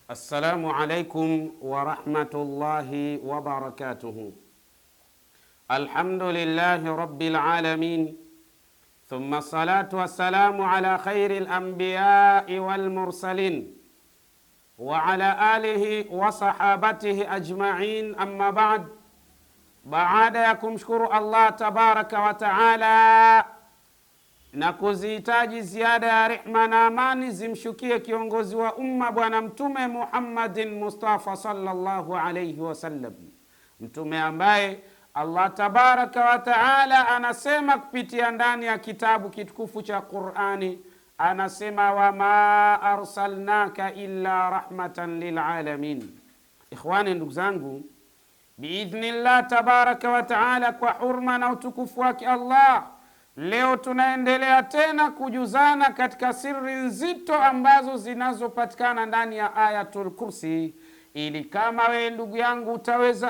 Assalamu alaikum wa rahmatullahi wa barakatuhu. Alhamdulillahi rabbil alamin. Thumma salatu wassalamu ala khairil anbiyai wal mursalin wa ala alihi wa sahabatihi ajma'in, amma ba'd. Baada ya kumshukuru Allah tabaraka wa taala na kuzihitaji ziada ya rehma na amani zimshukie kiongozi wa umma Bwana Mtume Muhammadin Mustafa sallallahu alayhi wasallam, mtume ambaye Allah tabaraka wa taala anasema kupitia ndani ya kitabu kitukufu cha Qur'ani, anasema wama arsalnaka illa rahmatan lilalamin. Ikhwani, ndugu zangu, biidhnillah tabaraka wa taala, kwa hurma na utukufu wake Allah, leo tunaendelea tena kujuzana katika siri nzito ambazo zinazopatikana ndani ya Ayatul Kursi, ili kama we ndugu yangu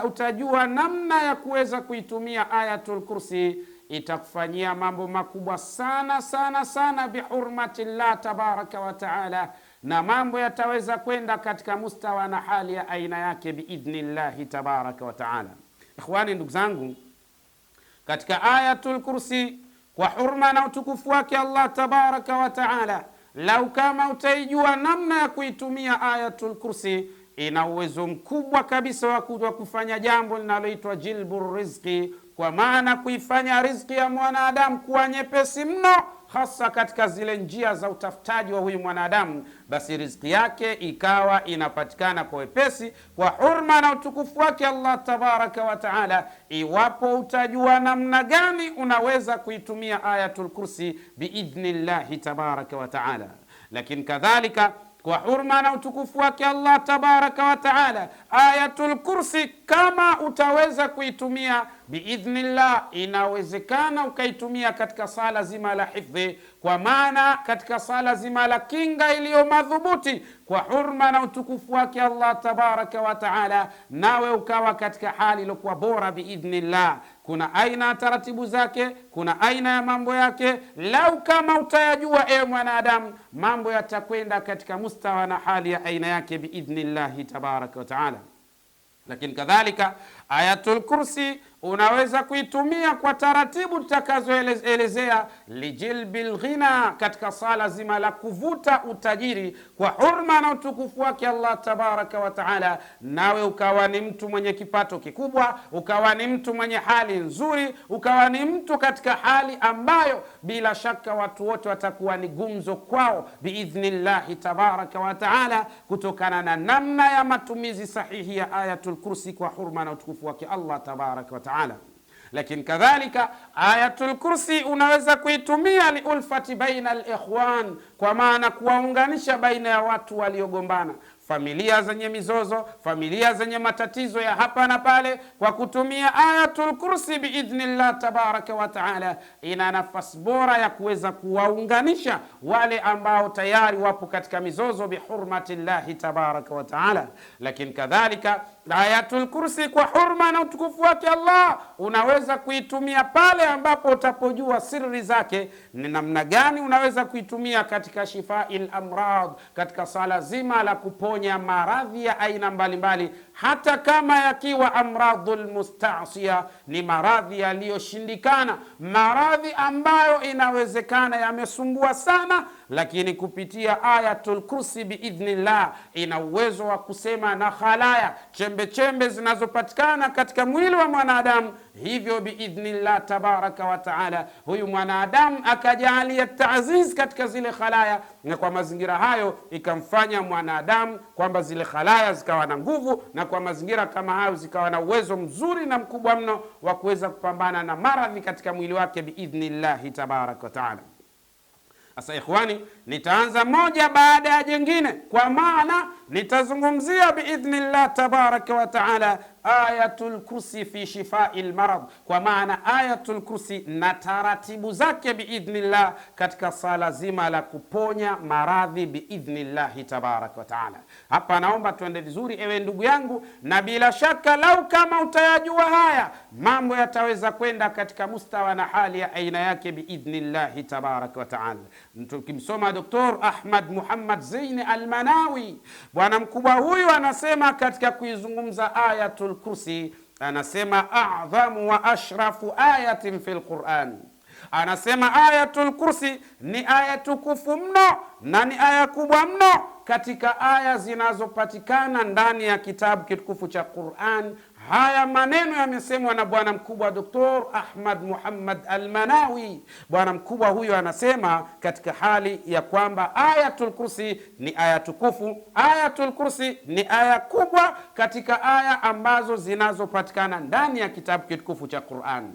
utajua namna ya kuweza kuitumia Ayatul Kursi, itakufanyia mambo makubwa sana sana sana bihurmatillah tabaraka wa taala, na mambo yataweza kwenda katika mustawa na hali ya aina yake biidhnillahi tabaraka wa taala. Ikhwani, ndugu zangu, katika Ayatul Kursi, kwa hurma na utukufu wake Allah tabaraka wa taala, lau kama utaijua namna ya kuitumia Ayatul Kursi, ina uwezo mkubwa kabisa wa kufanya jambo linaloitwa jilbu rizqi, kwa maana kuifanya riziki ya mwanadamu kuwa nyepesi mno, hasa katika zile njia za utafutaji wa huyu mwanadamu, basi riziki yake ikawa inapatikana kwa wepesi, kwa hurma na utukufu wake Allah tabaraka wa taala, iwapo utajua namna gani unaweza kuitumia Ayatul Kursi biidhnillahi tabaraka wa taala. Lakini kadhalika kwa hurma na utukufu wake Allah tabaraka wa taala, Ayatul Kursi kama utaweza kuitumia biidhnillah, inawezekana ukaitumia katika sala zima la hifdhi, kwa maana katika sala zima la kinga iliyo madhubuti, kwa hurma na utukufu wake Allah tabaraka wa taala, nawe ukawa katika hali iliyokuwa bora biidhnillah. Kuna aina ya taratibu zake, kuna aina ya mambo yake. Lau kama utayajua, ewe mwanadamu, mambo yatakwenda katika mustawa na hali ya aina yake biidhnillahi tabaraka wa taala. Lakini kadhalika Ayatul Kursi unaweza kuitumia kwa taratibu tutakazoelezea lijilbil ghina, katika sala zima la kuvuta utajiri, kwa hurma na utukufu wake Allah tabaraka wa taala, nawe ukawa ni mtu mwenye kipato kikubwa, ukawa ni mtu mwenye hali nzuri, ukawa ni mtu katika hali ambayo bila shaka watu wote watakuwa ni gumzo kwao biidhnillahi tabaraka wa taala, kutokana na namna ya matumizi sahihi ya Ayatul Kursi kwa hurma na utukufu wake Allah tabaraka wa taala. Lakini kadhalika Ayatul Kursi unaweza kuitumia liulfati baina alikhwan, kwa maana kuwaunganisha baina ya watu waliogombana, familia zenye mizozo, familia zenye matatizo ya hapa na pale. Kwa kutumia Ayatul Kursi biidhnillah tabaraka wa taala, ina nafasi bora ya kuweza kuwaunganisha wale ambao tayari wapo katika mizozo bihurmatillahi tabaraka wa taala. Lakini kadhalika Ayatul Kursi kwa hurma na utukufu wake Allah unaweza kuitumia pale ambapo utapojua siri zake, ni namna gani unaweza kuitumia katika shifail amrad, katika sala zima la kuponya maradhi ya aina mbalimbali, hata kama yakiwa amradhul musta'siya, ni maradhi yaliyoshindikana, maradhi ambayo inawezekana yamesumbua sana, lakini kupitia Ayatul Kursi biidhnillah ina uwezo wa kusema na khalaya, chembe chembe zinazopatikana katika mwili wa mwanadamu. Hivyo biidhnillah tabaraka wa taala, huyu mwanadamu akajalia taaziz katika zile khalaya, na kwa mazingira hayo ikamfanya mwanadamu kwamba zile khalaya zikawa na nguvu, na kwa mazingira kama hayo zikawa na uwezo mzuri na mkubwa mno wa kuweza kupambana na maradhi katika mwili wake biidhnillahi tabaraka wa taala. Asa ikhwani, nitaanza moja baada ya jingine, kwa maana nitazungumzia biidhnillah tabaraka wa taala ayatul kursi fi shifai lmarad, kwa maana ayatul kursi na taratibu zake biidhnillah katika sala zima la kuponya maradhi biidhnillahi tabaraka wa taala. Hapa naomba tuende vizuri, ewe ndugu yangu, na bila shaka lau kama utayajua haya mambo yataweza kwenda katika mustawa na hali ya aina yake biidhnillahi tabaraka wa taala. Tukimsoma Dr. Ahmad Muhammad Zaini Almanawi, bwana mkubwa huyu anasema katika kuizungumza ayatul kursi, anasema a'dhamu wa ashrafu ayatin fil Qur'an. Anasema ayatul kursi ni aya tukufu mno na ni aya kubwa mno katika aya zinazopatikana ndani ya kitabu kitukufu cha Qur'an. Haya maneno yamesemwa na bwana mkubwa Dr. Ahmad Muhammad Almanawi. Bwana mkubwa huyo anasema katika hali ya kwamba ayatul kursi ni aya tukufu, ayatul kursi ni aya kubwa katika aya ambazo zinazopatikana ndani ya kitabu kitukufu cha Qur'an.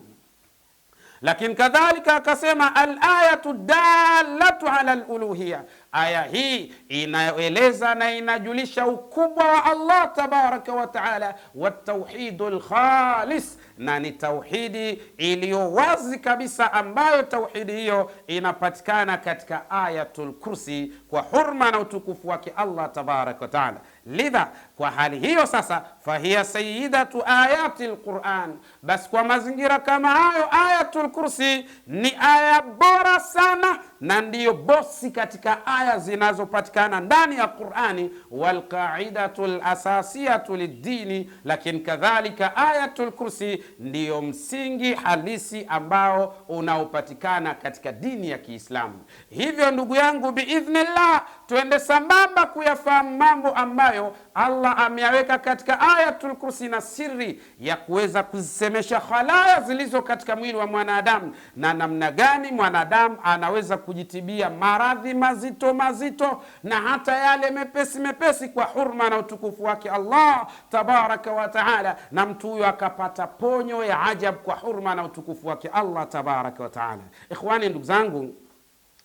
Lakini kadhalika akasema al-ayatu dallatu ala al-uluhiyya, aya hii inaeleza na inajulisha ukubwa wa Allah tabaraka wa taala, wa tauhidul khalis, na ni tauhidi iliyo wazi kabisa, ambayo tauhidi hiyo inapatikana katika ayatul kursi kwa hurma na utukufu wake Allah tabaraka wa taala. Lidha, kwa hali hiyo sasa, fahiya sayyidatu ayati lquran, basi kwa mazingira kama hayo ayatul kursi ni aya bora sana na ndiyo bosi katika aya zinazopatikana ndani ya Qur'ani, walqaidatu lasasiyatu lidini, lakini kadhalika ayatul kursi ndiyo msingi halisi ambao unaopatikana katika dini ya Kiislamu. Hivyo ndugu yangu, biidhnillah tuende sambamba kuyafahamu mambo ambayo Allah ameyaweka katika ayatul kursi na siri ya kuweza kuzisemesha khalaya zilizo katika mwili wa mwanadamu, na namna gani mwanadamu anaweza kujitibia maradhi mazito mazito na hata yale mepesi mepesi kwa hurma na utukufu wake Allah tabaraka wa taala, na mtu huyo akapata ponyo ya ajab kwa hurma na utukufu wake Allah tabaraka wa taala. Ikhwani, ndugu zangu,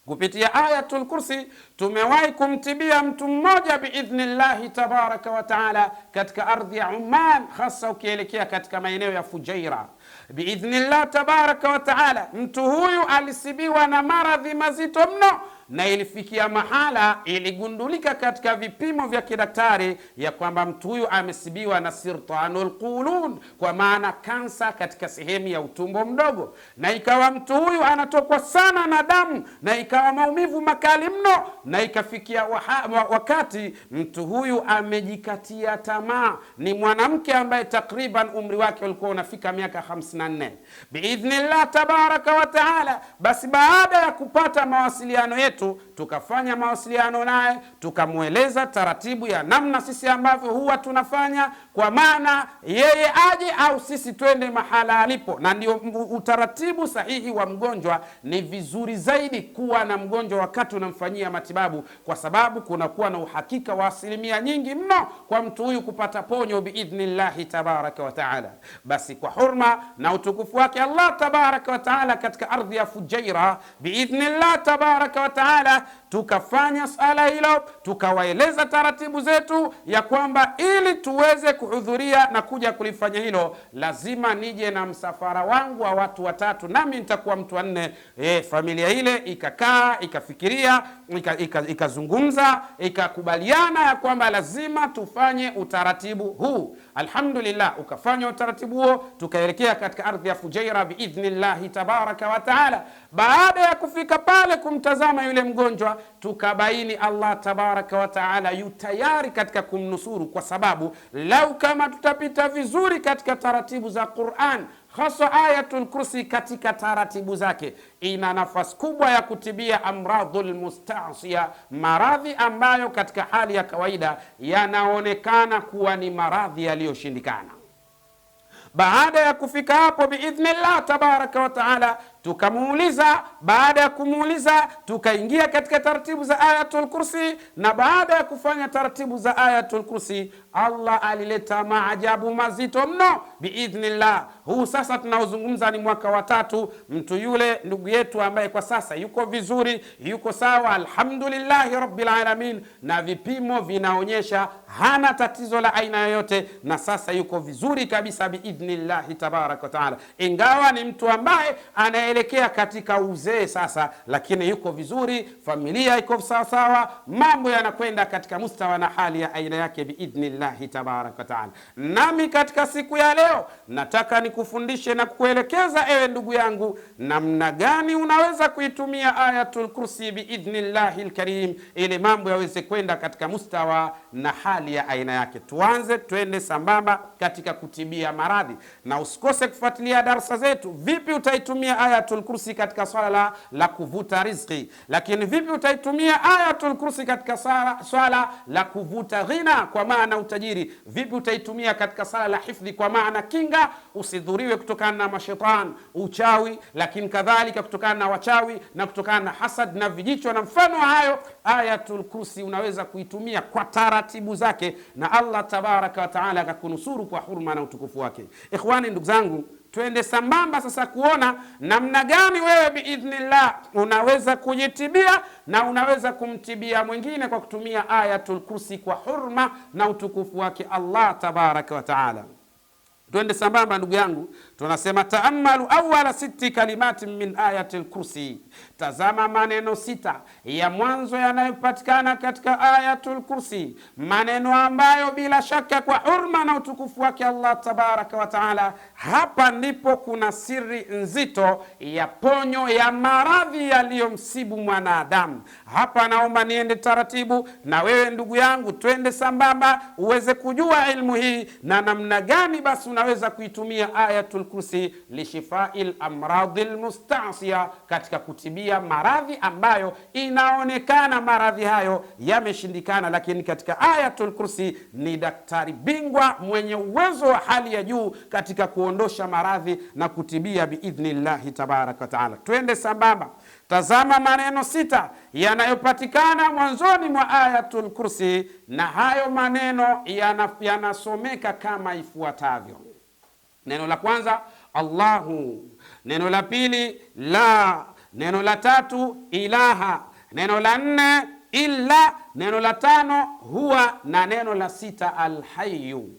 kupitia ayatul kursi tumewahi kumtibia mtu mmoja biidhnillahi tabaraka wa taala katika ardhi ya Oman, hasa ukielekea katika maeneo ya Fujairah. Biidhnillah tabaraka wa taala, mtu huyu alisibiwa na maradhi mazito mno, na ilifikia mahala iligundulika katika vipimo vya kidaktari ya kwamba mtu huyu amesibiwa na sirtanul qulun, kwa maana kansa katika sehemu ya utumbo mdogo, na ikawa mtu huyu anatokwa sana na damu, na ikawa maumivu makali mno, na ikafikia wakati mtu huyu amejikatia tamaa. Ni mwanamke ambaye takriban umri wake ulikuwa unafika miaka 54. Biidhnillah tabaraka wa taala, basi baada ya kupata mawasiliano yetu, tukafanya mawasiliano naye, tukamweleza taratibu ya namna sisi ambavyo huwa tunafanya, kwa maana yeye aje au sisi twende mahala alipo. Na ndio utaratibu sahihi wa mgonjwa. Ni vizuri zaidi kuwa na mgonjwa wakati unamfanyia matibabu, kwa sababu kunakuwa na uhakika wa asilimia nyingi mno kwa mtu huyu kupata ponyo biidhnillahi tabaraka wa taala. Basi kwa hurma na utukufu wake Allah tabaraka wa taala, katika ardhi ya Fujairah biidhnillah tabaraka wa taala tukafanya sala hilo, tukawaeleza taratibu zetu ya kwamba ili tuweze kuhudhuria na kuja kulifanya hilo, lazima nije na msafara wangu wa watu watatu, nami nitakuwa mtu wa nne. Familia ile ikakaa, ikafikiria, ikazungumza, ikakubaliana ya kwamba lazima tufanye utaratibu huu. Alhamdulillah, ukafanya utaratibu huo, tukaelekea katika ardhi ya Fujairah biidhnillahi tabaraka wa taala. Baada ya kufika pale kumtazama yule mgonjwa, tukabaini Allah tabaraka wa taala yu tayari katika kumnusuru, kwa sababu lau kama tutapita vizuri katika taratibu za Qur'an, hasa ayatul kursi katika taratibu zake, ina nafasi kubwa ya kutibia amradhul musta'siya, maradhi ambayo katika hali ya kawaida yanaonekana kuwa ni maradhi yaliyoshindikana. Baada ya kufika hapo biidhnillah tabaraka wa taala, tukamuuliza. Baada ya kumuuliza, tukaingia katika taratibu za ayatul kursi, na baada ya kufanya taratibu za ayatul kursi, Allah alileta maajabu mazito mno biidhnillah. Huu sasa tunaozungumza ni mwaka wa 3. Mtu yule ndugu yetu ambaye kwa sasa yuko vizuri, yuko sawa, alhamdulillahi rabbil alamin, na vipimo vinaonyesha hana tatizo la aina yoyote, na sasa yuko vizuri kabisa biidhnillahi tabaraka wa taala, ingawa ni mtu ambaye anaelekea katika uzee sasa, lakini yuko vizuri, familia iko sawa sawa, mambo yanakwenda katika mustawa na hali ya aina yake biidhnillahi tabaraka wa taala. Nami katika siku ya leo nataka nikufundishe na kukuelekeza ewe ndugu yangu, namna gani unaweza kuitumia Ayatul Kursi biidhnillahi alkarim ili mambo yaweze kwenda katika mustawa na hali ya aina yake. Twende sambamba katika kutibia maradhi, na usikose kufuatilia darasa zetu. Vipi utaitumia Ayatul Kursi katika swala la kuvuta riziki, lakini vipi utaitumia Ayatul Kursi katika swala la kuvuta ghina, kwa maana utajiri, vipi utaitumia katika swala la hifdhi, kwa maana kinga, usidhuriwe kutokana na mashetani, uchawi, lakini kadhalika kutokana na wachawi na kutokana na hasad na vijicho na mfano hayo. Ayatul Kursi unaweza kuitumia kwa taratibu zake, na Allah tabaraka wa taala akakunusuru kwa hurma na utukufu wake. Ikhwani, ndugu zangu, twende sambamba sasa kuona namna gani wewe biidhnillah unaweza kujitibia na unaweza kumtibia mwingine kwa kutumia Ayatul Kursi kwa hurma na utukufu wake Allah tabaraka wa taala. Twende sambamba ndugu yangu, tunasema taammalu awwala 6 kalimatin min Ayatil Kursi. Tazama maneno 6 ya mwanzo yanayopatikana katika Ayatul Kursi, maneno ambayo bila shaka kwa hurma na utukufu wake Allah tabaraka wa taala, hapa ndipo kuna siri nzito ya ponyo ya maradhi yaliyomsibu mwanadamu. Hapa naomba niende taratibu na wewe ndugu yangu, twende sambamba uweze kujua ilmu hii na namna gani basi unaweza kuitumia Ayatul Kursi lishifai amradhi almusta'siya, katika kutibia maradhi ambayo inaonekana maradhi hayo yameshindikana, lakini katika Ayatul Kursi ni daktari bingwa mwenye uwezo wa hali ya juu katika kuondosha maradhi na kutibia biidhnillahi tabaraka wa taala. Twende sambamba. Tazama maneno 6 yanayopatikana mwanzoni mwa Ayatul Kursi, na hayo maneno yanasomeka kama ifuatavyo. Neno la kwanza Allahu, neno la pili la, neno la 3 ilaha, neno la 4 illa, neno la 5 huwa, na neno la 6 alhayyu.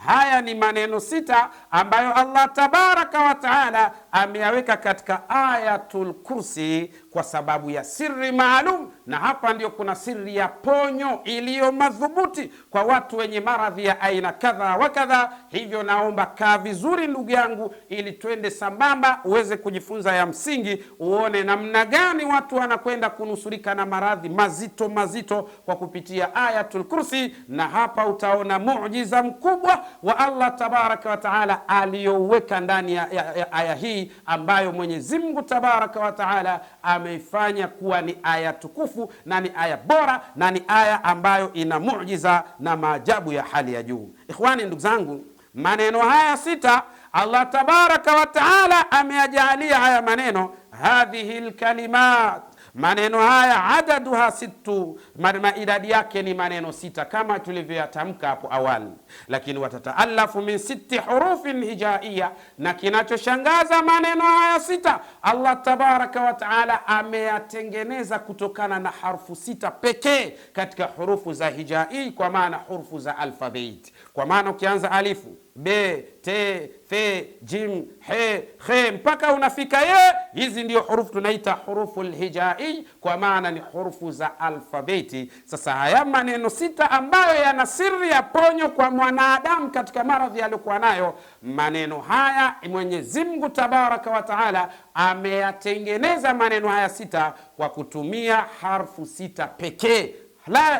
Haya ni maneno 6 ambayo Allah tabaraka wa taala ameyaweka katika Ayatul Kursi kwa sababu ya siri maalum, na hapa ndio kuna siri ya ponyo iliyo madhubuti kwa watu wenye maradhi ya aina kadha wa kadha. Hivyo naomba kaa vizuri ndugu yangu, ili twende sambamba uweze kujifunza ya msingi, uone namna gani watu wanakwenda kunusurika na maradhi mazito mazito kwa kupitia Ayatul Kursi. Na hapa utaona muujiza mkubwa wa Allah tabaraka wa taala aliyoweka ndani ya aya hii, ambayo Mwenyezi Mungu tabaraka wa taala ameifanya kuwa ni aya tukufu na ni aya bora na ni aya ambayo ina muujiza na maajabu ya hali ya juu. Ikhwani, ndugu zangu, maneno haya 6 Allah tabaraka wa taala ameyajalia haya maneno, hadhihi alkalimat, maneno haya adaduha 6, idadi yake ni maneno 6 kama tulivyoyatamka hapo awali, lakini watataalafu min 6 hurufin hijaiya. Na kinachoshangaza maneno haya 6 Allah tabaraka wa taala ameyatengeneza kutokana na harfu 6 pekee katika hurufu za hijai, kwa maana hurufu za alfabeti. Kwa maana ukianza alifu, be, te, fe, jim, he, khe mpaka unafika ye, hizi ndio hurufu tunaita hurufu hijai, kwa maana ni hurufu za alfabeti. Sasa haya maneno 6 ambayo yana siri ya ponyo kwa mwanadamu katika maradhi aliyokuwa nayo, maneno haya Mwenyezi Mungu tabaraka wa taala ameyatengeneza maneno haya 6 kwa kutumia harfu 6 pekee.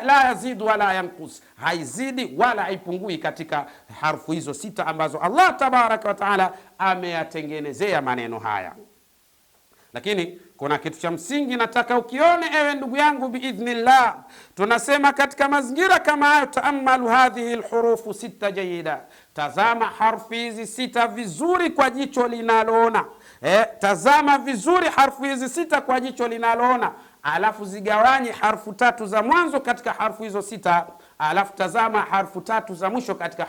La yazidu wala yankus, haizidi wala haipungui katika harfu hizo 6 ambazo Allah tabaraka wa taala ameyatengenezea maneno haya. Lakini kuna kitu cha msingi nataka ukione ewe ndugu yangu biidhnillah. Tunasema katika mazingira kama hayo, taammalu hadhihi alhurufu 6 jayida, tazama harfu hizi 6 vizuri kwa jicho linaloona. Tazama vizuri harfu hizi 6 kwa jicho linaloona, alafu zigawanye harfu 3 za mwanzo katika harfu hizo 6, alafu tazama harfu 3 za mwisho katika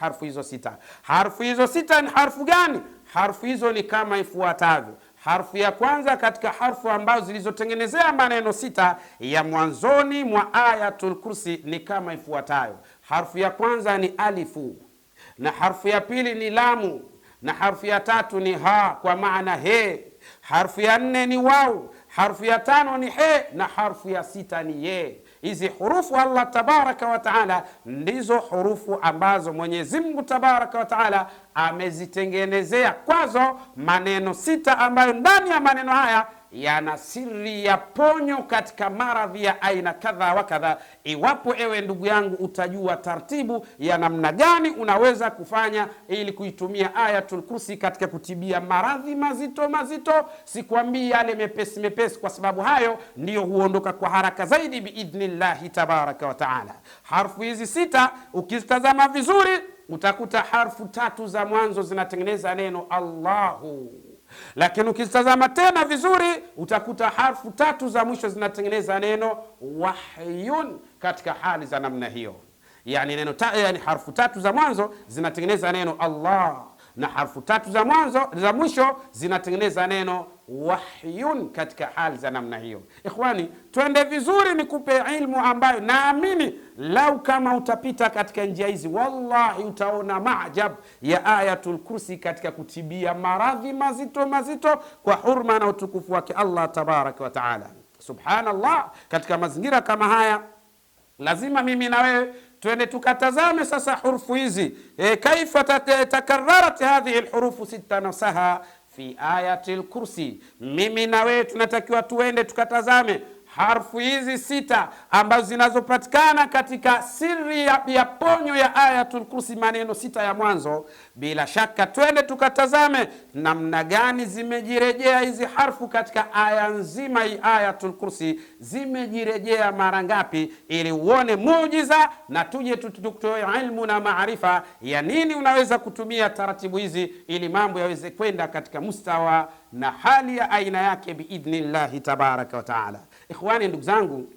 harfu hizo 6. Harfu hizo 6 ni harfu gani? Harfu hizo ni kama ifuatavyo. Harfu ya kwanza katika harfu ambazo zilizotengenezea maneno 6 ya mwanzoni mwa Ayatul Kursi ni kama ifuatayo. Harfu ya kwanza ni alifu, na harfu ya pili ni lamu, na harfu ya 3 ni ha kwa maana he, harfu ya 4 ni wau, harfu ya 5 ni he, na harfu ya 6 ni ye. Hizi hurufu Allah tabaraka wa taala ndizo hurufu ambazo Mwenyezi Mungu tabaraka wa taala amezitengenezea kwazo maneno 6 ambayo ndani ya maneno haya yana siri ya ponyo katika maradhi ya aina kadha wa kadha. Iwapo ewe ndugu yangu utajua taratibu ya namna gani unaweza kufanya ili kuitumia Ayatul Kursi katika kutibia maradhi mazito mazito, sikwambii yale mepesi mepesi, kwa sababu hayo ndiyo huondoka kwa haraka zaidi biidhnillahi tabaraka wa taala. Harfu hizi 6 ukizitazama vizuri utakuta harfu 3 za mwanzo zinatengeneza neno Allahu, lakini ukitazama tena vizuri utakuta harfu 3 za mwisho zinatengeneza neno wahyun katika hali za namna hiyo. Yani harfu 3 za mwanzo zinatengeneza neno Allah, na harfu 3 za mwisho zinatengeneza neno wahyun katika hali za namna hiyo. Ikhwani, twende vizuri nikupe ilmu ambayo naamini lau kama utapita katika njia hizi, wallahi utaona maajab ya Ayatul Kursi katika kutibia maradhi mazito mazito kwa hurma na utukufu wake Allah tabaraka wa taala. Subhanallah, katika mazingira kama haya lazima mimi na wewe twende tukatazame sasa hurufu hizi kaifa takarrarat hadhihi alhurufu 6 nafsaha fi Ayatil Kursi. Mimi na wewe tunatakiwa tuende tukatazame harfu hizi 6 ambazo zinazopatikana katika siri ya ponyo ya Ayatul Kursi, maneno 6 ya mwanzo. Bila shaka twende tukatazame namna gani zimejirejea hizi harfu katika aya nzima hii Ayatul Kursi, zimejirejea mara ngapi, ili uone muujiza na tuje tutoe ilmu na maarifa ya nini unaweza kutumia taratibu hizi ili mambo yaweze kwenda katika mustawa na hali ya aina yake biidhnillahi tabaraka wa taala. Ikhwani, ndugu zangu,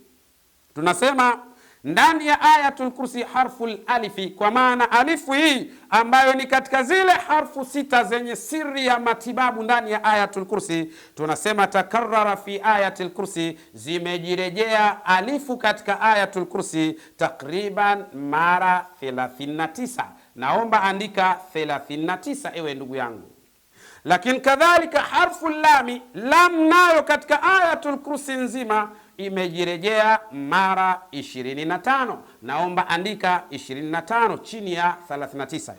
tunasema ndani ya Ayatul Kursi harful alifi, kwa maana alifu hii ambayo ni katika zile harfu 6 zenye siri ya matibabu ndani ya Ayatul Kursi, tunasema takarrara fi Ayatul Kursi, zimejirejea alifu katika Ayatul Kursi takriban mara 39. Naomba andika 39 ewe ndugu yangu. Lakini kadhalika harfu lami, lam nayo katika Ayatul Kursi nzima imejirejea mara 25. Naomba andika 25 chini ya 39.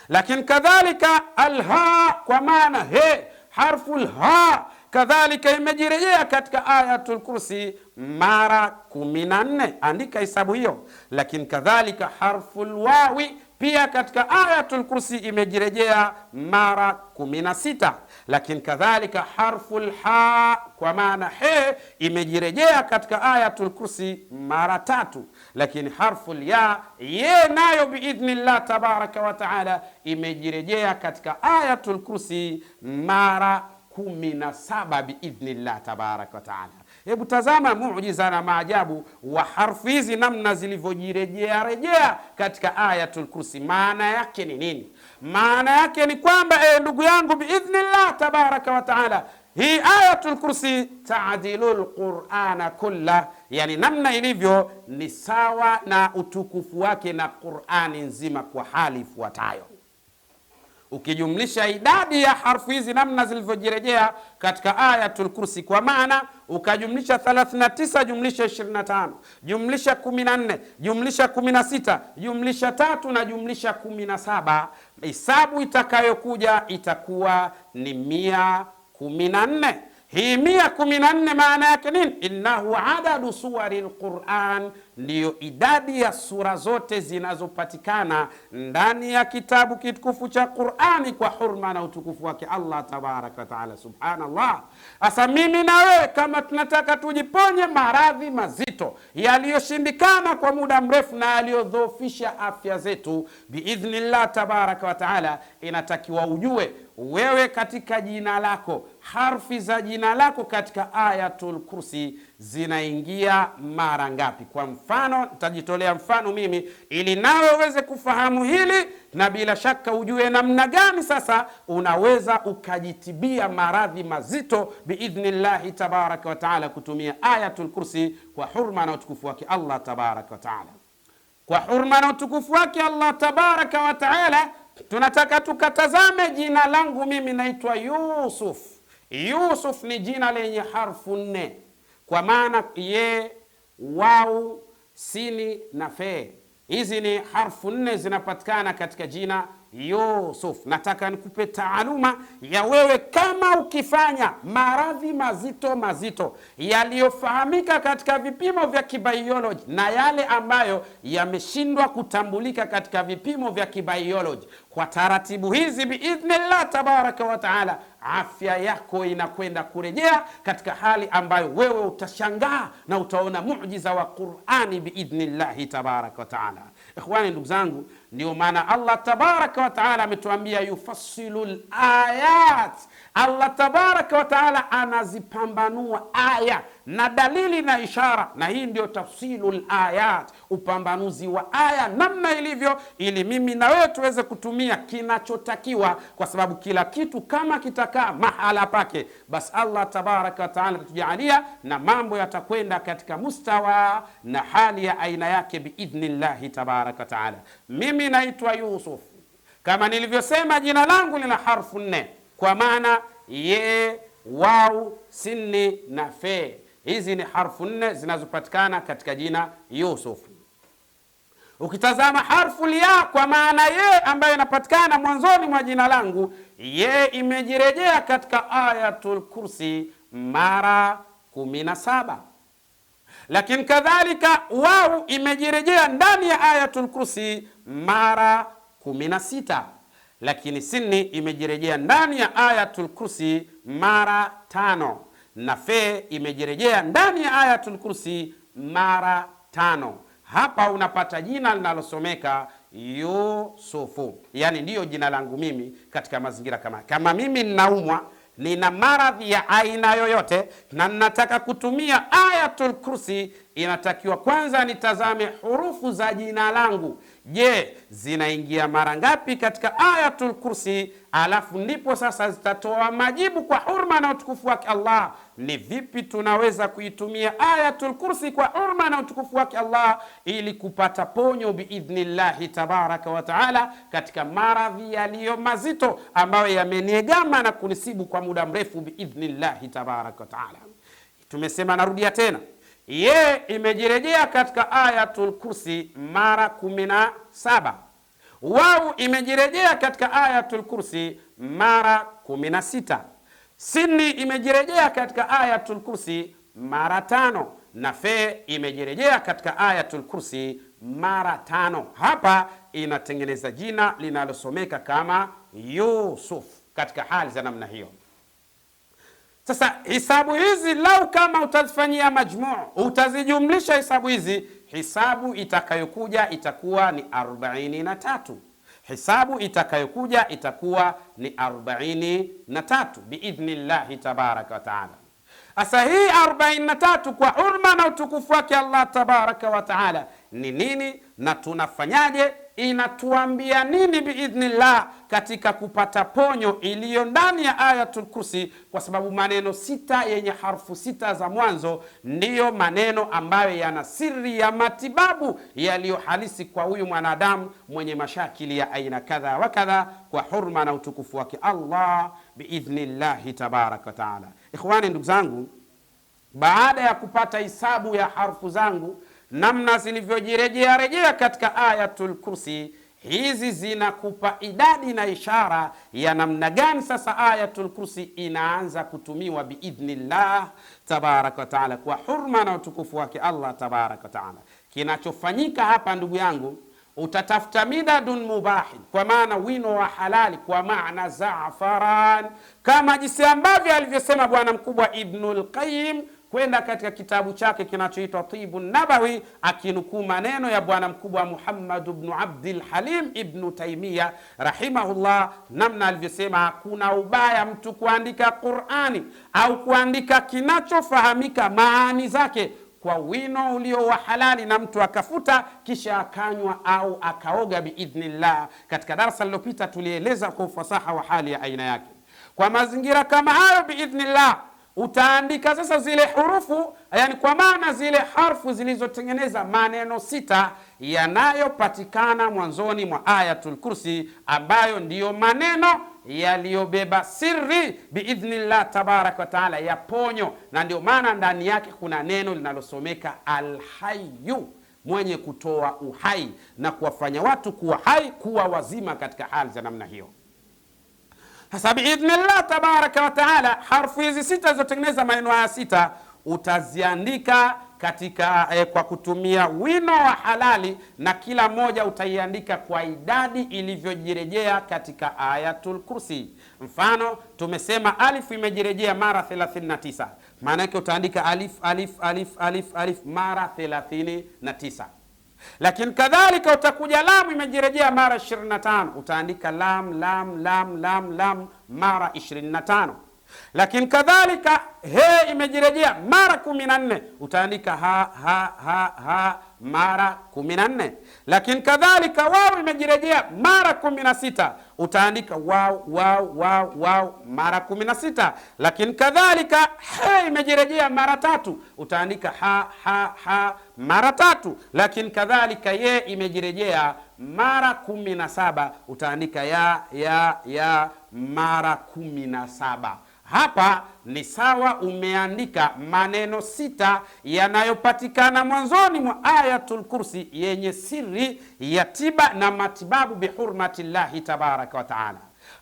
Lakini kadhalika alha, kwa maana he, harfu lha kadhalika imejirejea katika Ayatul Kursi mara 14. Andika hesabu hiyo. Lakini kadhalika harfu lwawi pia katika Ayatul Kursi imejirejea mara 16. Lakini kadhalika harful ha, kwa maana he, imejirejea katika Ayatul Kursi mara 3. Lakini harful ya, ye nayo biidhnillah tabaraka wa taala imejirejea katika Ayatul Kursi mara 17 biidhnillah tabaraka wa taala. Hebu tazama muujiza na maajabu wa harfu hizi namna zilivyojirejea rejea katika Ayatul Kursi. Maana yake ni nini? Maana yake ni kwamba ndugu yangu biidhnillah tabaraka wa taala, hii Ayatul Kursi taadilul Qur'ana kulla, yani namna ilivyo ni sawa na utukufu wake na Qur'ani nzima kwa hali ifuatayo. Ukijumlisha idadi ya harfu hizi namna zilivyojirejea katika Ayatul Kursi, kwa maana ukajumlisha 39 jumlisha 25 jumlisha 14 jumlisha 16 jumlisha 3 na jumlisha 17, hesabu itakayokuja itakuwa ni 114. Hii 114 maana yake nini? Innahu adadu suwari al-Qur'an, ndiyo idadi ya sura zote zinazopatikana ndani ya kitabu kitukufu cha Qur'ani kwa hurma na utukufu wake Allah tabaraka wa taala. Subhanallah. Asa mimi na wewe kama tunataka tujiponye maradhi mazito yaliyoshindikana kwa muda mrefu na yaliyodhoofisha afya zetu biidhnillah tabaraka wa taala, inatakiwa ujue wewe katika jina lako, harfi za jina lako katika Ayatul Kursi zinaingia mara ngapi? Kwa mfano, nitajitolea mfano mimi ili nawe uweze kufahamu hili, na bila shaka ujue namna gani sasa unaweza ukajitibia maradhi mazito biidhnillahi tabaraka wa taala kutumia Ayatul Kursi kwa hurma na utukufu wake Allah tabaraka wa taala. Kwa hurma na utukufu wake Allah tabaraka wa taala, tunataka tukatazame jina langu mimi. Naitwa Yusuf. Yusuf ni jina lenye harfu 4, kwa maana ye, wau, sini na fe. Hizi ni harfu 4 zinapatikana katika jina Yusuf. Nataka nikupe taaluma ya wewe, kama ukifanya maradhi mazito mazito yaliyofahamika katika vipimo vya kibiology na yale ambayo yameshindwa kutambulika katika vipimo vya kibiology, kwa taratibu hizi biidhnillah tabaraka wa taala, afya yako inakwenda kurejea katika hali ambayo wewe utashangaa na utaona muujiza wa Qur'ani biidhnillahi tabaraka wa taala. Ikhwani, ndugu zangu, ndio maana Allah tabaraka wa taala ametuambia yufassilul ayat. Allah tabaraka wa taala anazipambanua aya na dalili na ishara, na hii ndio tafsilul ayat, upambanuzi wa aya namna ilivyo, ili mimi na wewe tuweze kutumia kinachotakiwa, kwa sababu kila kitu kama kitakaa mahala pake, basi Allah tabaraka wa taala atatujalia na mambo yatakwenda katika mustawa na hali ya aina yake biidhnillahi tabaraka wa taala. Mimi naitwa Yusuf, kama nilivyosema jina langu lina harfu 4, kwa maana ye, wau, sini na fe. Hizi ni harfu 4 zinazopatikana katika jina Yusuf. Ukitazama harfu ya, kwa maana ye ambayo inapatikana mwanzoni mwa jina langu, ye imejirejea katika Ayatul Kursi mara 17. Lakini kadhalika wau imejirejea ndani ya Ayatul Kursi mara 16. Lakini sini imejirejea ndani ya Ayatul Kursi mara 5, na fe imejirejea ndani ya Ayatul Kursi mara 5. Hapa unapata jina linalosomeka Yusufu, yani ndiyo jina langu mimi katika mazingira kama mimi ninaumwa, nina maradhi ya aina yoyote na ninataka kutumia Ayatul Kursi, inatakiwa kwanza nitazame hurufu za jina langu. Je, zinaingia mara ngapi katika Ayatul Kursi? Alafu ndipo sasa zitatoa majibu kwa hurma na utukufu wake Allah, ni vipi tunaweza kuitumia Ayatul Kursi kwa hurma na utukufu wake Allah ili kupata ponyo biidhnillahi tabaraka wa taala katika maradhi yaliyo mazito ambayo yameniegama na kunisibu kwa muda mrefu biidhnillahi tabaraka wa taala. Tumesema, narudia tena, ye imejirejea katika Ayatul Kursi mara 17. Wau imejirejea katika Ayatul Kursi mara 16. Sini imejirejea katika Ayatul Kursi mara 5, na fe imejirejea katika Ayatul Kursi mara 5. Hapa inatengeneza jina linalosomeka kama Yusuf katika hali za namna hiyo. Sasa hisabu hizi lau kama utazifanyia majmuu, utazijumlisha hisabu hizi, hisabu itakayokuja itakuwa ni 43. Hisabu itakayokuja itakuwa ni 43 biidhnillahi tabaraka wa taala. Asa hii 43 kwa hurma na utukufu wake Allah tabaraka wa taala ni nini na tunafanyaje? Inatuambia nini biidhnillah katika kupata ponyo iliyo ndani ya Ayatul Kursi? Kwa sababu maneno 6 yenye harfu 6 za mwanzo ndiyo maneno ambayo yana siri ya matibabu yaliyo halisi kwa huyu mwanadamu mwenye mashakili ya aina kadha wa kadha, kwa hurma na utukufu wake Allah biidhnillahi tabaraka wa taala. Ikhwani, ndugu zangu, baada ya kupata hisabu ya harfu zangu namna zilivyojirejea rejea katika Ayatul Kursi, hizi zinakupa idadi na ishara ya namna gani sasa Ayatul Kursi inaanza kutumiwa biidhnillah tabaraka wa taala kwa hurma na utukufu wake Allah tabaraka wa taala. Kinachofanyika hapa, ndugu yangu, utatafuta midadun mubahin, kwa maana wino wa halali, kwa maana zaafaran, kama jinsi ambavyo alivyosema bwana mkubwa Ibnul Qayyim kwenda katika kitabu chake kinachoitwa Tibu Nabawi, akinukuu maneno ya bwana mkubwa Muhammad ibn Abdul Halim ibn Taimiyya rahimahullah, namna alivyosema hakuna ubaya mtu kuandika Qur'ani au kuandika kinachofahamika maani zake kwa wino ulio wa halali, na mtu akafuta kisha akanywa au akaoga biidhnillah. Katika darasa lililopita tulieleza kwa ufasaha wa hali ya aina yake. Kwa mazingira kama hayo biidhnillah, utaandika sasa zile hurufu, yani kwa maana zile harfu zilizotengeneza maneno 6 yanayopatikana mwanzoni mwa Ayatul Kursi, ambayo ndiyo maneno yaliyobeba siri biidhnillah tabaraka wa taala ya ponyo, na ndio maana ndani yake kuna neno linalosomeka alhayyu, mwenye kutoa uhai na kuwafanya watu kuwa hai, kuwa wazima katika hali za namna hiyo. Sasa biidhnillah tabaraka wa taala, harfu hizi 6 zilizotengeneza maneno haya 6 utaziandika katika kwa kutumia wino wa halali, na kila moja utaiandika kwa idadi ilivyojirejea katika Ayatul Kursi. Mfano tumesema alif imejirejea mara 39, maana yake utaandika alif alif alif alif alif mara 39. Lakini kadhalika utakuja lam imejirejea mara 25, utaandika lam lam lam lam lam mara 25. Lakini kadhalika he imejirejea mara 14, utaandika ha ha ha ha mara 14. Lakini kadhalika waw imejirejea mara 16, utaandika waw waw waw waw mara 16. Lakini kadhalika he imejirejea mara 3, utaandika ha ha ha mara 3. Lakini kadhalika ye imejirejea mara 17, utaandika ya ya ya mara 17. Hapa ni sawa umeandika maneno 6 yanayopatikana mwanzoni mwa Ayatul Kursi yenye siri ya tiba na matibabu bihurmatillahi tabaraka wa taala.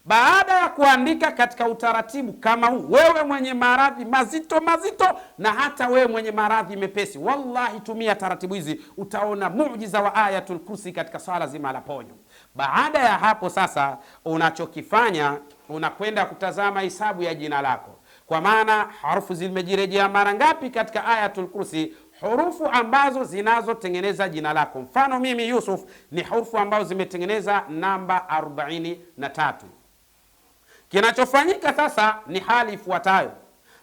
Baada ya kuandika katika utaratibu kama huu, wewe mwenye maradhi mazito mazito na hata wewe mwenye maradhi mepesi, wallahi tumia taratibu hizi, utaona muujiza wa Ayatul Kursi katika swala zima la ponyo. Baada ya hapo sasa, unachokifanya unakwenda kutazama hisabu ya jina lako, kwa maana harufu zimejirejea mara ngapi katika Ayatul Kursi, hurufu ambazo zinazotengeneza jina lako. Mfano mimi Yusuf ni hurufu ambazo zimetengeneza namba 43. Kinachofanyika sasa ni hali ifuatayo.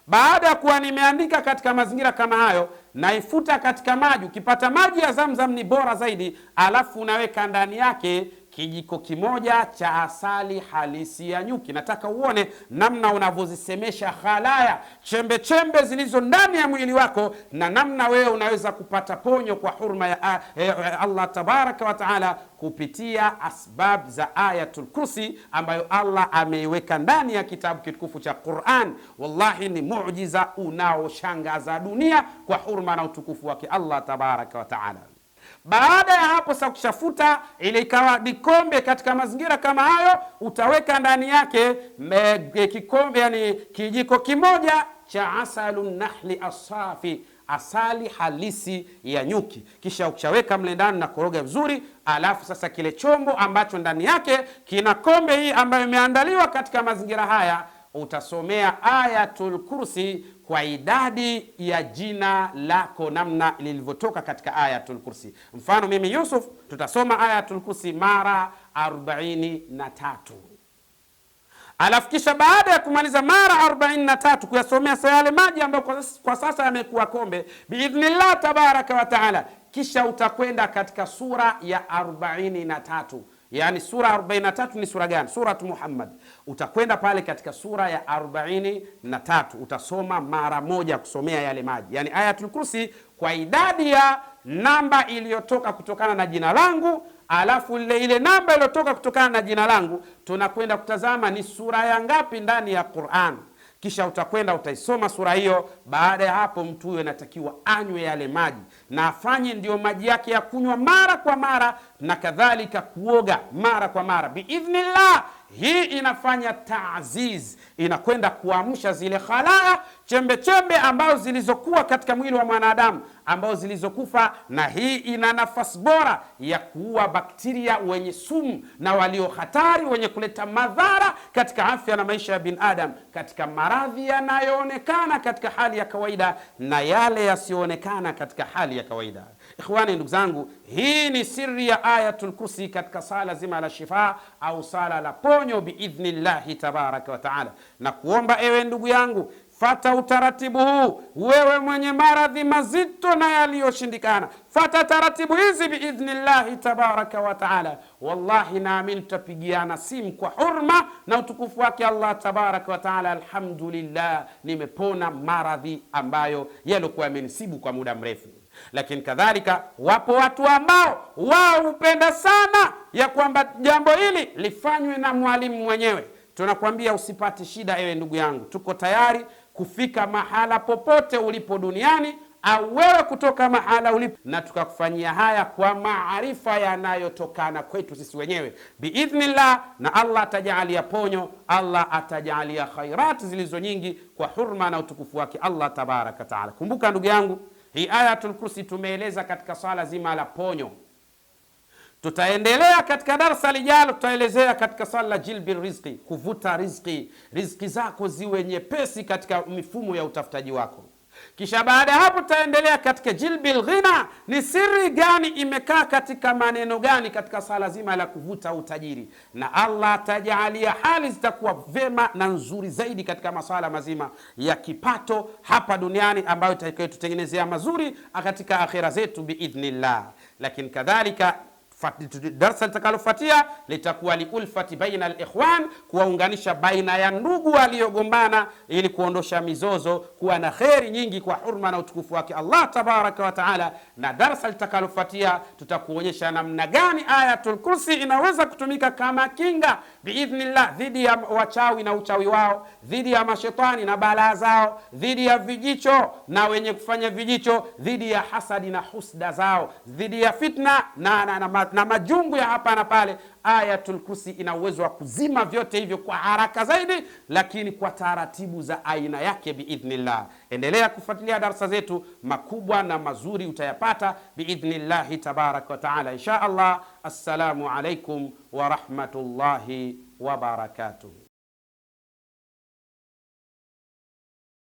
Baada ya kuwa nimeandika katika mazingira kama hayo, naifuta katika maji. Ukipata maji ya Zamzam ni bora zaidi, alafu unaweka ndani yake kijiko kimoja cha asali halisi ya nyuki. Nataka uone namna unavyozisemesha khalaya, chembe chembe zilizo ndani ya mwili wako, na namna wewe unaweza kupata ponyo kwa hurma ya Allah tabaraka wa taala kupitia asbab za Ayatul Kursi ambayo Allah ameiweka ndani ya kitabu kitukufu cha Qur'an. Wallahi ni muujiza unaoshangaza dunia kwa hurma na utukufu wake Allah tabaraka wa taala. Baada ya hapo sasa, kushafuta ile ikawa kikombe katika mazingira kama hayo, utaweka ndani yake kikombe, yani kijiko kimoja cha asalun nahli asafi, asali halisi ya nyuki. Kisha ukishaweka mle ndani na koroga vizuri, alafu sasa kile chombo ambacho ndani yake kina kombe hii ambayo imeandaliwa katika mazingira haya, utasomea Ayatul Kursi kwa idadi ya jina lako namna lilivyotoka katika Ayatul Kursi. Mfano mimi Yusuf tutasoma Ayatul Kursi mara 43. Alafu kisha baada ya kumaliza mara 43 kuyasomea yale maji ambayo kwa sasa yamekuwa kombe biidhnillah tabaraka wa taala, kisha utakwenda katika sura ya 43. Yani sura 43 ni sura gani? Suratu Muhammad. Utakwenda pale katika sura ya 43, utasoma mara moja kusomea yale maji, yani Ayatul Kursi kwa idadi ya namba iliyotoka kutokana na jina langu. Alafu ile namba iliyotoka kutokana na jina langu tunakwenda kutazama ni sura ya ngapi ndani ya Qur'an. Kisha utakwenda utaisoma sura hiyo. Baada ya hapo, mtu huyo anatakiwa anywe yale maji na afanye ndio maji yake ya kunywa mara kwa mara na kadhalika kuoga mara kwa mara biidhnillah. Hii inafanya taaziz, inakwenda kuamsha zile khalaya, chembe chembe ambazo zilizokuwa katika mwili wa mwanadamu ambazo zilizokufa, na hii ina nafasi bora ya kuua bakteria wenye sumu na walio hatari wenye kuleta madhara katika afya na maisha ya binadamu, katika maradhi yanayoonekana katika hali ya kawaida na yale yasiyoonekana katika hali ya kawaida. Ikhwani, ndugu zangu, hii ni siri ya Ayatul Kursi katika sala zima la shifa au sala la ponyo biidhnillahi tabaraka wa taala. Na kuomba ewe ndugu yangu, fata utaratibu huu. Wewe mwenye maradhi mazito na yaliyoshindikana, fata taratibu hizi biidhnillahi tabaraka wa taala. Wallahi naamini tutapigiana simu kwa hurma na utukufu wake Allah tabaraka wa taala. Alhamdulillah, nimepona maradhi ambayo yalikuwa yamenisibu kwa muda mrefu. Lakini kadhalika wapo watu ambao wao hupenda sana ya kwamba jambo hili lifanywe na mwalimu mwenyewe. Tunakwambia usipate shida ewe ndugu yangu, tuko tayari kufika mahala popote ulipo duniani au wewe kutoka mahala ulipo, na tukakufanyia haya kwa maarifa yanayotokana kwetu sisi wenyewe biidhnillah. Na Allah atajalia ponyo, Allah atajalia khairat zilizo nyingi kwa hurma na utukufu wake Allah tabaraka taala. Kumbuka ndugu yangu, hii Ayatul Kursi tumeeleza katika swala zima la ponyo. Tutaendelea katika darasa lijalo, tutaelezea katika swala la jilbi rizqi, kuvuta riziki zako ziwe nyepesi katika mifumo ya utafutaji wako. Kisha baada ya hapo tutaendelea katika jilbil ghina, ni siri gani imekaa katika maneno gani katika sala zima la kuvuta utajiri, na Allah atajalia hali zitakuwa vema na nzuri zaidi katika maswala mazima ya kipato hapa duniani, ambayo itakayotutengenezea mazuri katika akhira zetu biidhnillah. Lakini kadhalika darasa litakalofuatia litakuwa liulfati baina alikhwan, kuwaunganisha baina ya ndugu waliogombana ili kuondosha mizozo, kuwa na kheri nyingi kwa hurma na utukufu wake Allah tabaraka wa taala. Na darasa litakalofuatia tutakuonyesha namna gani Ayatul Kursi inaweza kutumika kama kinga biidhnillah dhidi ya wachawi na uchawi wao, dhidi ya mashetani na balaa zao, dhidi ya vijicho na wenye kufanya vijicho, dhidi ya hasadi na husda zao, dhidi ya fitna na majungu ya hapa na pale. Ayatul Kursi ina uwezo wa kuzima vyote hivyo kwa haraka zaidi, lakini kwa taratibu za aina yake biidhnillah. Endelea kufuatilia darasa zetu, makubwa na mazuri utayapata biidhnillahi tabaraka wa taala insha Allah. Assalamu alaikum wa rahmatullahi wa barakatuh.